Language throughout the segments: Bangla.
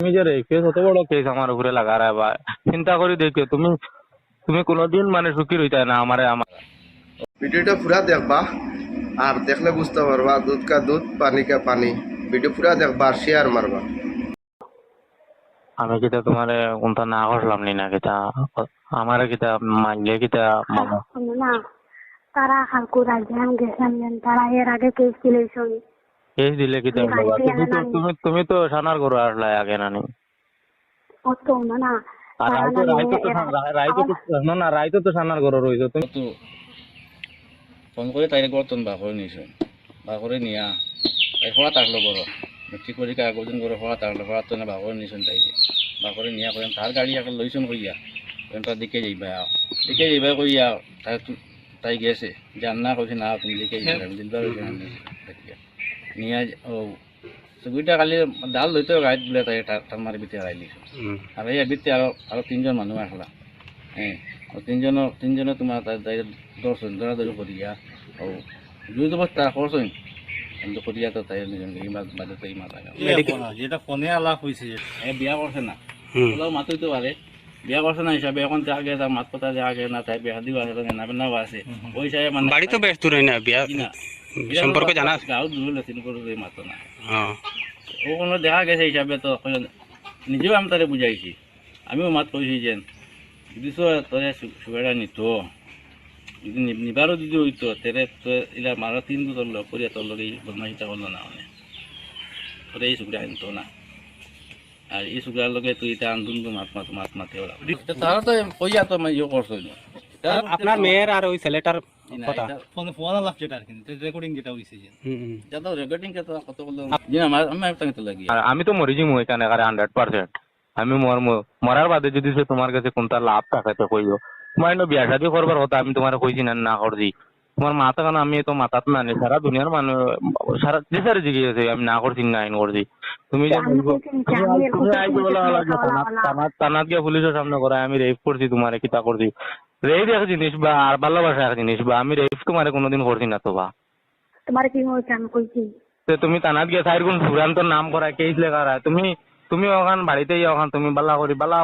তুমি যে রেপ কেস, অত বড় কেস আমার উপরে লাগা রে বা, চিন্তা করে দেখো তুমি, তুমি কোনোদিন মানে সুখী হইতা না আমারে আমার। ভিডিওটা পুরা দেখবা, আর দেখলে বুঝতে পারবা দুধ কা দুধ পানি কা পানি। ভিডিও পুরা দেখবা আর শেয়ার মারবা। আমি কিতা তোমারে কোনটা না করলাম নি না কিতা, আমারে কিতা মানলে কিতা মামা। না তারা হালকু রাজ্যাম গেছেন তারা এর আগে কেস দিলেছেন। কেস দিলে কিতা হইলো বা? বাড়িতে তুমি এনে তো নানি তুমি তো সানার গরু আসলাই আগে নানি। অত না আর তারা রাইতো নানি রাইতো তো রাইতো তো না না রাইতো তো সানার গরু রইছো তুমি। তো ফোন করে তাইরে গতন বা করে নিয়েছেন, বা করে নিয়া তাই হওয়া থাকলো বড় মেট্রিক পরীক্ষা আগদিন করে হওয়া থাকলো, হওয়া তো না বা করে নিয়েছেন তাইরে বা করে নিয়া করেন তার গাড়ি আগে লইছেন কইয়া তার দিকে যাইবা কইয়া তাই গেছে জান্না কইছে না তুমি দিকে যাইবা আমি দিলবার নিয়া ও ছবিটা কালি ডাল লইতে গাইড বলে তাই তার মারি ভিতরে গাইলি আর এই ভিতরে আরো তিনজন মানুষ আসলা। হ্যাঁ তিনজনে তোমার তাই দর্শন ধরাধরি করিয়া ও দুই বস্তা করছেন কিন্তু করিয়া তো তাই বাজেতে এই মাথা যেটা ফোনে আলাপ হয়েছে বিয়া করছে না ওলাও মাতুই তো পারে বিয়া করছে না হিসাবে এখন আগে তার মাত কথা যে আগে না তাই বিয়া দিব আছে না বেনাও আছে ওই হিসাবে মানে বাড়ি তো বেশ দূরে না, বিয়া সম্পর্কে জানা গাঁও দূর লেছিন করে মাতো না ও কোনো দেখা গেছে হিসাবে তো নিজেও আমি তারে বুঝাইছি, আমিও মাত কইছি যে যদি তোরে সুগারটা নিত যদি নিবারও যদি হইতো তেরে তো এলা মারা 3 বছর লোক করিয়া তোর লোক এই বদমাইশিটা করলো না মানে তোরে এই সুগার আনতো না। আর এই সুগার লোকে তুই এটা আন্দোলন মাত মাতে ওরা তারা তো কইয়া তো ইয়ে করছো আপনার মেয়ের আর ওই ছেলেটার কথা ফোন আলাপ যেটা আর কি রেকর্ডিং যেটা হইছে যে যত রেকর্ডিং কে তো কত বললো জি না আমি একটা তো লাগি আর আমি তো মরি যাবো এখানে 100%। আমি মরার বাদে যদি সে তোমার কাছে কোনটা লাভ থাকে তো কইও। তোমার এনে বিয়া শাদি করবার কথা আমি তোমার কইছি না না করছি। তোমার মাথা কেন আমি তো মাথাত না নি, সারা দুনিয়ার মানুষ সারা দেশের জিজ্ঞেস আমি না করছি না আইন করছি। তুমি যে তুমি আইতে বলা লাগবে তানাত গিয়ে পুলিশের সামনে করে আমি রেপ করছি তোমারে কিতা করছি। রেপ এক জিনিস বা আর ভালোবাসা এক জিনিস বা, আমি রেপ তোমারে কোনোদিন করছি না তো বা। তোমার কি হয়েছে আমি কইছি তুমি তানাত গিয়ে চাইর কোন চূড়ান্ত নাম করা কেস লেখা তুমি তুমি ওখান বাড়িতেই ওখান তুমি বালা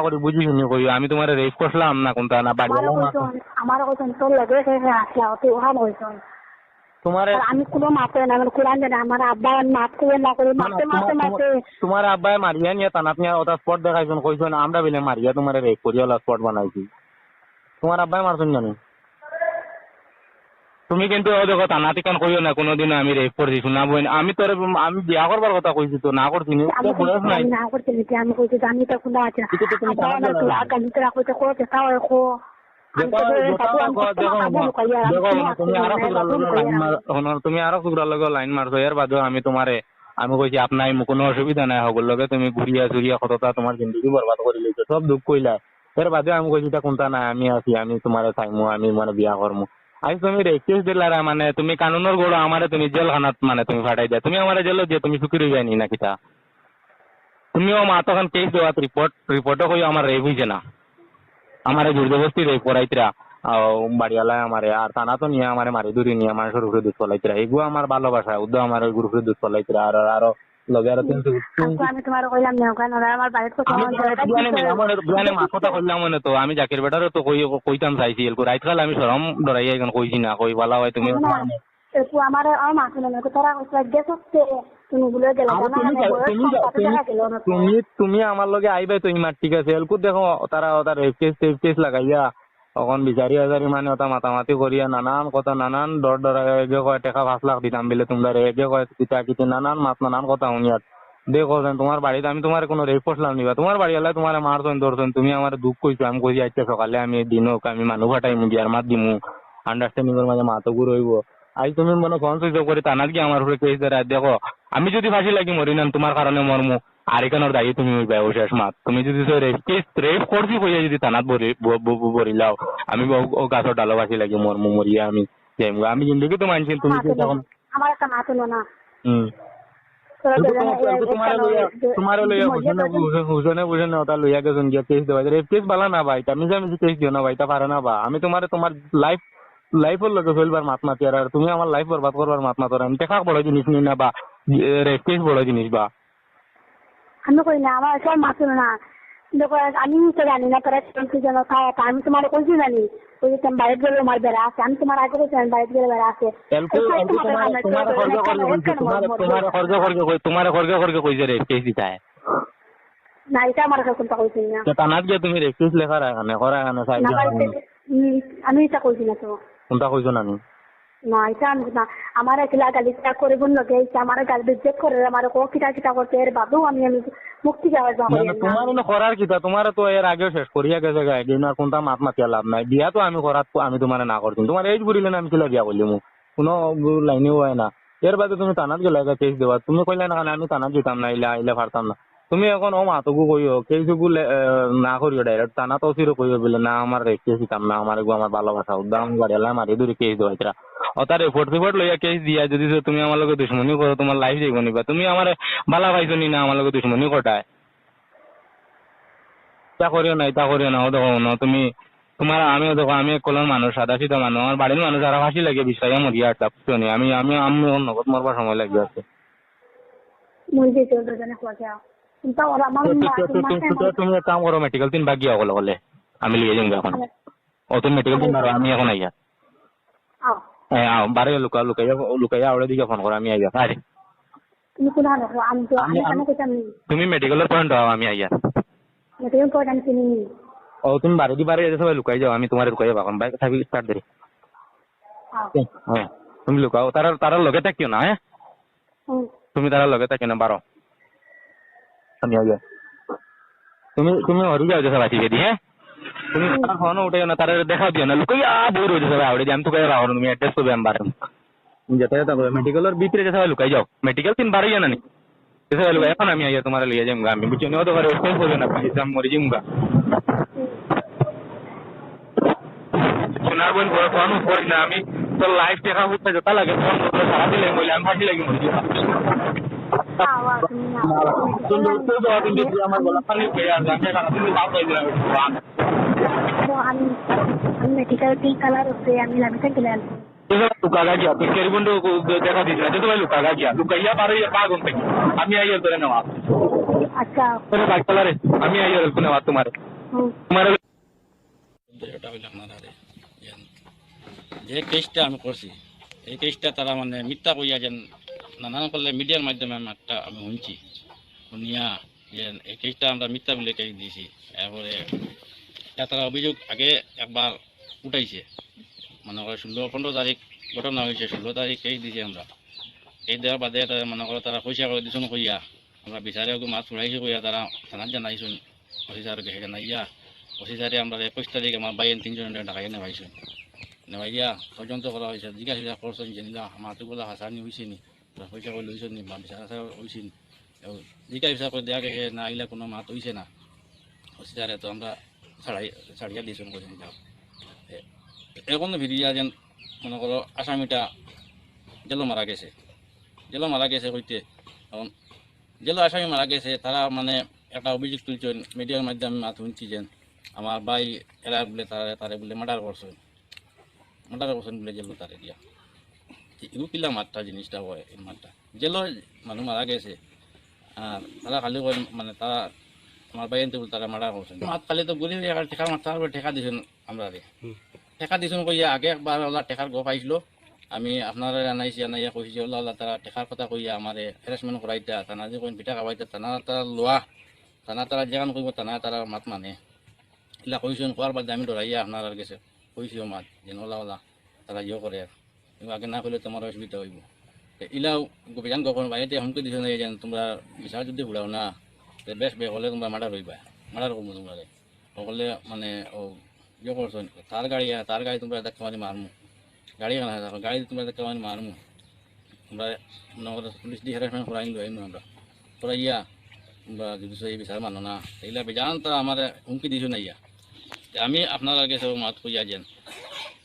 করি বুঝি শুনি কই আমি তোমার রেপ করলাম না কোনটা না বাড়ি আমার কইছেন তোর লাগে সে আসলা তুই ওখানে কইছেন তোমার আমি কোনো মাতে না আমার কোরআন জানে আমার আব্বা মাত করে না করে মাতে মাতে মাতে তোমার আব্বাই মারিয়া নিয়ে তানাত নিয়ে ওটা স্পট দেখাইছেন কইছেন আমরা বিলে মারিয়া তোমার রেপ করিয়া স্পট বানাইছি। তোমার আব্বাই মারছেন জানি তুমি কিন্তু ও দেখো তানাতি কান কইও না কোনোদিন আমি রেপ করছি শোনাবো আমি তোর আমি বিয়া করবার কথা কইছি তো না করছি নাই না করতে আমি কইছি আমি তো কোনো আছে আগামী তোরা কইতে করতে তাও খো তুমি আরো কুকুরার লগে লাইন মারছো এর বাদেও আমি তোমারে আমি কইছি আপনার কোনো অসুবিধা নাই হগর লগে তুমি ঘুরিয়া চুরিয়া কতটা তোমার জিন্দগি বরবাদ করে লইছো সব দুঃখ কইলা। এর বাদে আমি কইছি কোনটা নাই আমি আছি আমি তোমারে চাইমু আমি মানে বিয়া করমু। আজ তুমি রেকেস দিলারা মানে তুমি কানুনের গোড়া আমারে তুমি জেলখানাত মানে তুমি ফাটাই দিয়া তুমি আমার জেলত দিয়ে তুমি সুখী যায়নি না কিতা তুমিও মা তখন কেস দেওয়া রিপোর্টও কই আমার রেপ হইছে না আমারে জোরজবস্তি রেপ করাইতরা বাড়িওয়ালায় আমারে আর তানা তো নিয়ে আমারে মারি দূরে নিয়ে মানুষের উপরে দুধ চলাইতরা এগুলো আমার ভালোবাসা উদ্যোগ আমার ওই উপরে দুধ চলাইতরা আর আরো লগে আরো আমি তোমার কইলাম না ওখানে আমার বাড়িতে কথা কইলাম মনে তো আমি জাকির বেটারও তো কইতাম চাইছি এলকো রাইত কাল আমি সরম ডরাইয়া এখন কইছি না কই ভালো হয় তুমি আমার মাথা নেই তোরা গেছে তুমি বলে গেলে তুমি আমার লগে আইবাই তো ইমার ঠিক আছে এলকু দেখো তারা ওটার কেস লাগাইয়া তখন বিচারি হাজারি মানে ওটা মাতামাতি করিয়া নানান কথা নানান ডরাইয়া কয় টাকা 5 লাখ দিতাম বলে তোমরা রেগে কয় কিতা কিতে নানান নানান কথা শুনিয়ার দেখো তোমার বাড়িতে আমি তোমার কোনো রেপ করলাম নিবা তোমার বাড়ি হলে তোমার মারছেন ধরছেন তুমি আমার দুঃখ কইছো আমি কইছি আজকে সকালে আমি দিন হোক আমি মানুষ ফাটাইমু বিয়ার মাত দিমু আন্ডারস্ট্যান্ডিং এর মাঝে মাতো গুড় হইব। আজ তুমি মনে ফোন সুইচ করে তানাত গিয়ে আমার উপরে কেস দেয় দেখো আমি যদি ফাঁসি লাগি মরি না তোমার কারণে মরমু আর এখানোর দায়ী তুমি হইবা ও শেষ মাত তুমি যদি রেপ করছি কইয়া যদি তানাত বরিলাও আমি ও গাছর ডালো ফাঁসি লাগি মরমু মরিয়া আমি যাইমু আমি জিন্দগি তো মানছি তুমি তখন আমার একটা মাথা না তোমার লইয়া হুসনে বুঝনে ওটা লইয়া গেছেন গিয়া কেস দেওয়া রেপ কেস বালা না ভাই আমি যে কেস দিও না ভাই তা পারে না বা আমি তোমার লাইফের লগে ফেলবার মাত মাতি আর তুমি আমার লাইফ বরবাদ করবার মাত মাতর আমি দেখা বড় জিনিস নি না বা রেপ কেস বড় জিনিস বা আমি কই না আমার সব মাছ না দেখো আমি তো জানি না তোরা কি যেন খাওয়া আমি তোমার কইছি জানি ওই যে তুমি বাইরে গেলে আমার বেড়া আছে আমি তোমার আগে বলছি বাইরে গেলে বেড়া আছে তোমার খরচ কইছে রে কেস দিতায় না এটা আমার কাছে কোনটা কইছি না তানাত গিয়ে তুমি রেক্সিস লেখা রাখানে করা এখানে না আমি এটা কইছি না তো কোনটা কইছো না না এটা আমি না আমার একলা গালি করে বোন লগে আমার গাল বিজেক করে আমার কো কিটা কিটা করতে এর বাদও আমি মুক্তি যাওয়ার তোমার না করার কিটা তোমার তো এর আগে শেষ করিয়া গেছে গাইডিন আর কোনটা মাত মাতিয়া লাভ নাই বিয়া তো আমি করাত আমি তোমার না করছি তোমার এই বুড়িলে না আমি কিলা বিয়া বললি মু কোনো লাইনেও হয় না এর বাদে তুমি তানাত গেলে কেস দেওয়া তুমি কইলে না আমি তানাত দিতাম না আইলে পারতাম না তুমি এখন ও মাতকু কইও কেসগু না করিও ডাইরেক্ট টানা তো ফিরো কইও বলে না আমার কেস দিতাম না আমার আমার ভালোবাসা উদ্দাম গাড়িয়ালা মারি দূরে কেস দেওয়া ও তার রিপোর্ট লইয়া কেস দিয়া যদি তুমি আমার লগে দুশ্মনী করো তোমার লাইফ যাইব নিবা তুমি আমার ভালা পাইছো নি না আমার লগে দুশ্মনী কটায় তা করিও না ও দেখো না তুমি তোমার আমিও দেখো আমি কলম মানুষ সাদা সিধা মানুষ আমার বাড়ির মানুষ আর ফাঁসি লাগে বিশ্বাসে মরিয়া একটা শুনি আমি আমি আমি নগদ মরবার সময় লাগবে আছে তুমি এক কাম করো মেডিকেল 3 ভাগ গিয়া হলে আমি লিয়ে যাবো এখন ও তুমি মেডিকেল 3 বারো আমি এখন আইয়া হ্যাঁ বারে লুকাইয়া ওরে দিকে ফোন করো আমি আইয়া আরে তুমি মেডিকেলের পয়েন্ট হও আমি আইয়া ও তুমি বারে সবাই লুকাই যাও আমি তোমার লুকাই যাবো এখন বাইক থাকি স্টার্ট দেরি হ্যাঁ তুমি লুকাও তারা লগে থাকিও না হ্যাঁ তুমি তারা লগে থাকিও না বারো আমি আইয়া তুমি হরি যাও যে সবাই ঠিক আছে হ্যাঁ তুমি ফোন উঠে না তারা দেখা দিও না লুকাইয়া বই রয়েছে সবাই আউড়ে আমি তো কই রাখো তুমি অ্যাড্রেস করবে আমি বারে যেতে মেডিকেলের ভিতরে যে সবাই লুকাই যাও মেডিকেল 3 বারে জানা নি সবাই লুকাই এখন আমি আইয়া তোমার লিয়ে যাবো আমি বুঝছো না তো করে ফোন করবে না আমি মরে যাবো সোনার বোন বড় ফোন করি না আমি তো লাইফ দেখা হচ্ছে যেটা লাগে ফোন করতে সারা দিলে বলে আমি ফাঁসি লাগি মরে যাবো আমার গলা পানি পেয়ে আসবে তুমি লাভ হয়ে যাবে আমি মেডিকেল পিঙ্ক কালার হচ্ছে আমি লামিটা গেলাম লুকাগা গিয়া তুই কেরিবন্ড দেখা দিস না তোমার লুকাগা গিয়া লুকাইয়া পারে পাগল থেকে আমি আইয়া ধরে নেওয়া আচ্ছা ব্ল্যাক কালারে আমি আইয়া ধরে নেওয়া তোমার যে কেসটা আমি করছি এই কেসটা তারা মানে মিথ্যা কইয়া যেন নানান করলে মিডিয়ার মাধ্যমে আমি শুনছি শুনিয়া যে এই কেসটা আমরা মিথ্যা বলে কেস দিয়েছি এরপরে তারা অভিযোগ আগে একবার উঠাইছে মনে করে 16-15 তারিখ ঘটনা হয়েছে 16 তারিখ কেস দিয়েছি আমরা কেস দেওয়ার বাদে মনে করে তারা পয়সা করে দিছুন কইয়া আমরা বিচারে মাছ ফুরাইছে কইয়া তারা থানাত জানাইছুন অফিসারকে জানাইয়া অফিসারে আমরা 21 তারিখ আমার বাইন 3 জনের ঢাকায় নেবাইছুন নেবাইয়া পর্যন্ত করা হয়েছে জিজ্ঞাসা করছেন যে নিলা আমার হাতগুলো হাসানি হয়েছে নি পয়সা করে লইছেন নি বা বিচার আসার হয়েছে নি জিজ্ঞাসা করে দেওয়া গেছে না এগুলা কোনো মাত হয়েছে না অফিসারে তো আমরা ছাড়িয়া দিয়েছেন করে যাও এখন ভিডিয়া যেন মনে করো আসামিটা জেলো মারা গেছে কইতে এখন জেলো আসামি মারা গেছে তারা মানে একটা অভিযোগ তুলছেন মিডিয়ার মাধ্যমে মাত শুনছি যেন আমার ভাই এরা বলে তারে বলে মার্ডার করছেন বলে জেলো তারে দিয়া এগুলো কিলা মাত্রা জিনিসটা হয় এই মাত্রা জেলো মানুষ মারা গেছে আর তারা খালি মানে তারা আমার ভাই এনতে বলে তারা মার্ডার করছেন মাত খালি তো গুলি ঠেকা মারতে পারবে ঠেকা দিয়েছেন আমরা ঠেকা দিয়েছেন কইয়া আগে একবার ওলা টেকার গপ আইছিল আমি আপনারা আনাইয়া কইছি ওলা তারা টেকার কথা কইয়া আমার হ্যারাসমেন্ট করাইতা তানা যে কইন পিঠা খাওয়াইতা তানা তারা লোয়া তানা তারা যেখান কইব তানা তারা মাত মানে এলা কইছেন কোয়ার বাদে আমি ডরাইয়া আপনার গেছে কইছিও মাত যেন ওলা তারা ইয়ে করে আগে না কইলে তোমার অসুবিধা হইব ইলাও গোপীজান গপন বাড়িতে হুমকি দিছ না যেন তোমরা বিচার যদি ঘুরাও না বেশ বে হলে তোমরা মার্ডার হইবা মার্ডার করবো তোমরা সকলে মানে ও ইয়ে করছো তার গাড়ি তোমরা দেখা মানে মারমু গাড়ি গাড়ি তোমরা দেখা মানে মারমু আমরা মনে করো পুলিশ দিয়ে হ্যারাসমেন্ট করাই আইনু আমরা করাইয়া তোমরা যদি এই বিচার মানো না এগুলা বেজান তারা আমার হুমকি দিছো না ইয়া আমি আপনার কাছে মাত কইয়া যেন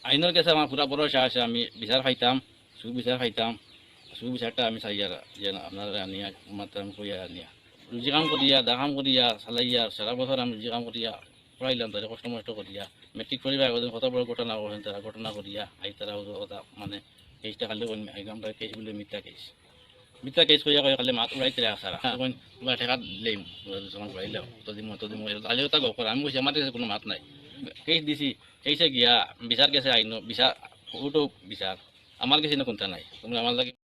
আইনের কাছে আমার পুরা ভরসা আছে আমি বিচার খাইতাম সুবিচারটা আমি চাই যেন আপনার আনিয়া মাত্র আমি কইয়া আনিয়া রুজি কাম করিয়া দাকাম করিয়া চালাইয়া সারা বছর আমি রুজি কাম করিয়া পড়াইলাম তাদের কষ্ট মষ্ট করিয়া মেট্রিক পড়িবা কত বড় ঘটনা করছেন তারা ঘটনা করিয়া আই তারা কথা মানে কেসটা খালি আমরা কেস বলে মিথ্যা কেস বিচার কেস করিয়া কয়ে কালে মাত উড়াইতে সারা তখন তোমার ঠেকা দিলেই যখন ঘুরাইলেও তদিন আলিও তা গপ করে আমি বলছি আমার কাছে কোনো মাত নাই কেস দিছি কেসে গিয়া বিচার গেছে আইন বিচার ওটো বিচার আমার কাছে না কোনটা নাই তুমি আমার লাগে